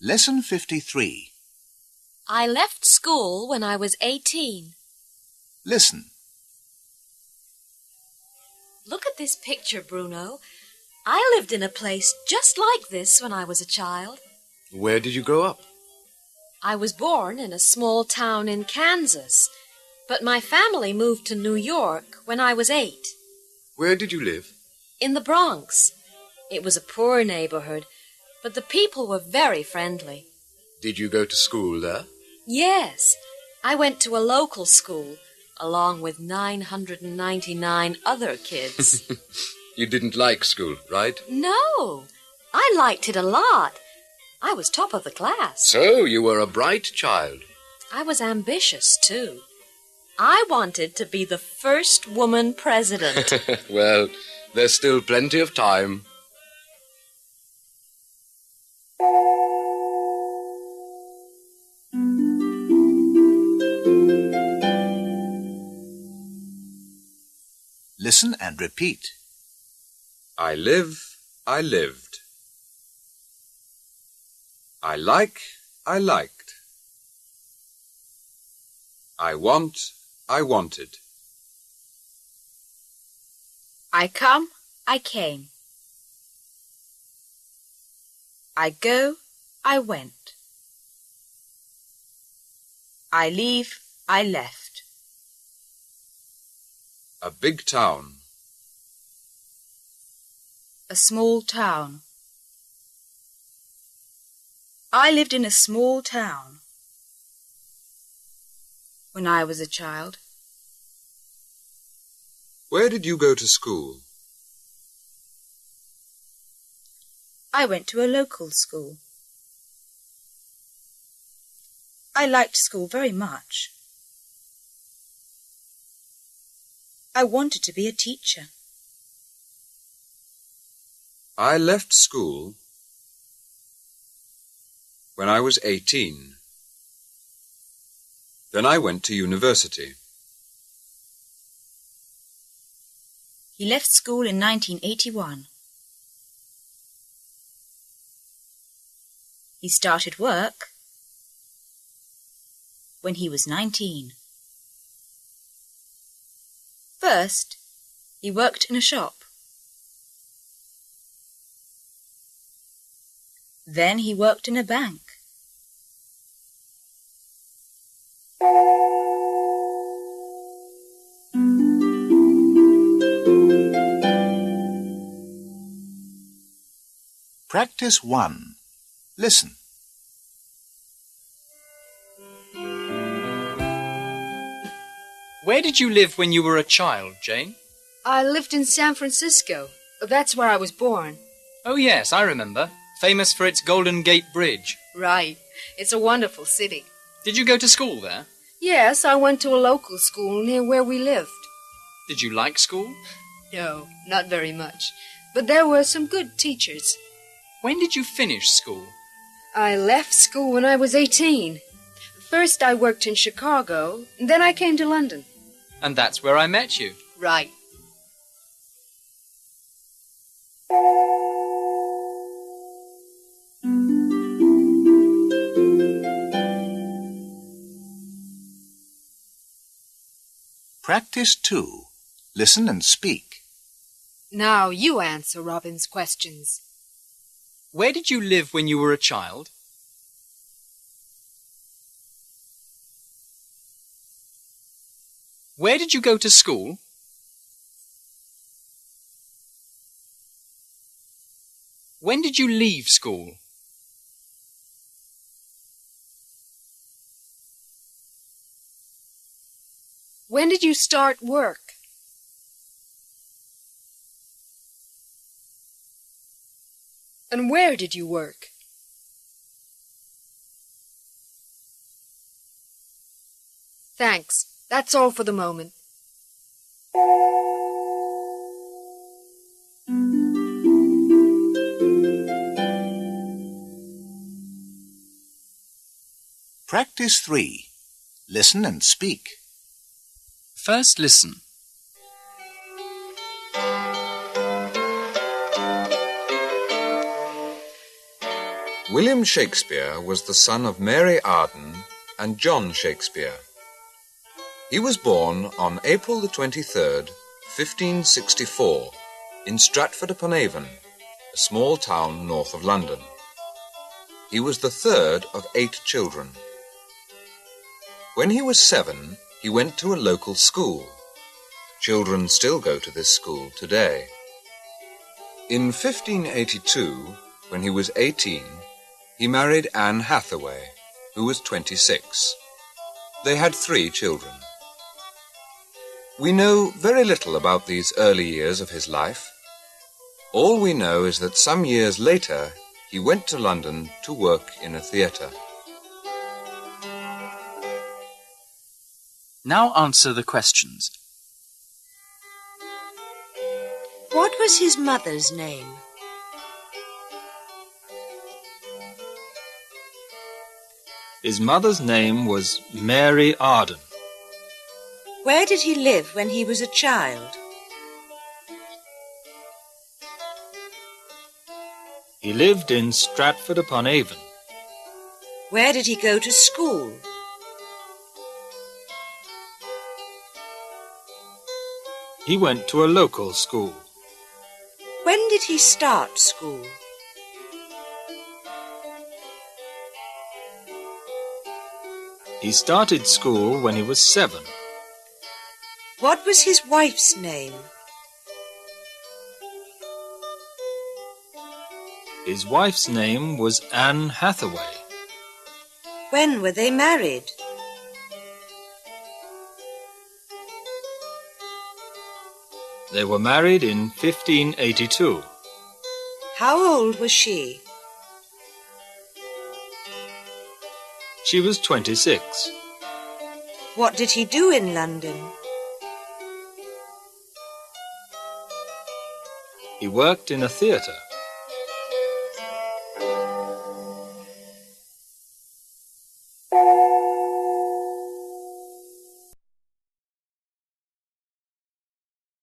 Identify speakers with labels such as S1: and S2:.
S1: Lesson 53.
S2: I left school when I was 18.
S1: Listen.
S2: Look at this picture, Bruno. I lived in a place just like this when I was a child.
S3: Where did you grow up?
S2: I was born in a small town in Kansas, but my family moved to New York when I was 8.
S3: Where did you live?
S2: In the Bronx. It was a poor neighborhood, but the people were very friendly.
S3: Did you go to school there?
S2: Yes, I went to a local school, along with 999 other kids.
S3: You didn't like school, right?
S2: No, I liked it a lot. I was top of the class.
S3: So you were a bright child.
S2: I was ambitious, too. I wanted to be the first woman president.
S3: Well, there's still plenty of time.
S1: Listen and repeat.
S3: I live, I lived. I like, I liked. I want, I wanted.
S4: I come, I came. I go, I went. I leave, I left.
S3: A big town.
S4: A small town. I lived in a small town when I was a child.
S3: Where did you go to school?
S4: I went to a local school. I liked school very much. I wanted to be a teacher.
S3: I left school when I was 18. Then I went to university.
S4: He left school in 1981. He started work when he was 19. First, he worked in a shop. Then he worked in a bank.
S1: Practice 1. Listen.
S5: Where did you live when you were a child, Jane?
S6: I lived in San Francisco. That's where I was born.
S5: Oh, yes, I remember. Famous for its Golden Gate Bridge.
S6: Right. It's a wonderful city.
S5: Did you go to school there?
S6: Yes, I went to a local school near where we lived.
S5: Did you like school?
S6: No, not very much. But there were some good teachers.
S5: When did you finish school?
S6: I left school when I was 18. First I worked in Chicago, then I came to London.
S5: And that's where I met you.
S6: Right.
S1: Practice 2. Listen and speak.
S6: Now you answer Robin's questions.
S5: Where did you live when you were a child? Where did you go to school? When did you leave school?
S6: When did you start work? And where did you work? Thanks. That's all for the moment.
S1: Practice 3. Listen and speak.
S5: First listen.
S3: William Shakespeare was the son of Mary Arden and John Shakespeare. He was born on April the 23rd, 1564, in Stratford-upon-Avon, a small town north of London. He was the third of 8 children. When he was 7, he went to a local school. Children still go to this school today. In 1582, when he was 18, he married Anne Hathaway, who was 26. They had 3 children. We know very little about these early years of his life. All we know is that some years later he went to London to work in a theatre.
S5: Now answer the questions.
S7: What was his mother's name?
S8: His mother's name was Mary Arden.
S7: Where did he live when he was a child?
S8: He lived in Stratford-upon-Avon.
S7: Where did he go to school?
S8: He went to a local school.
S7: When did he start school?
S8: He started school when he was 7.
S7: What was his wife's name?
S8: His wife's name was Anne Hathaway.
S7: When were they married?
S8: They were married in 1582.
S7: How old was she?
S8: She was 26.
S7: What did he do in London?
S8: He worked in a theatre.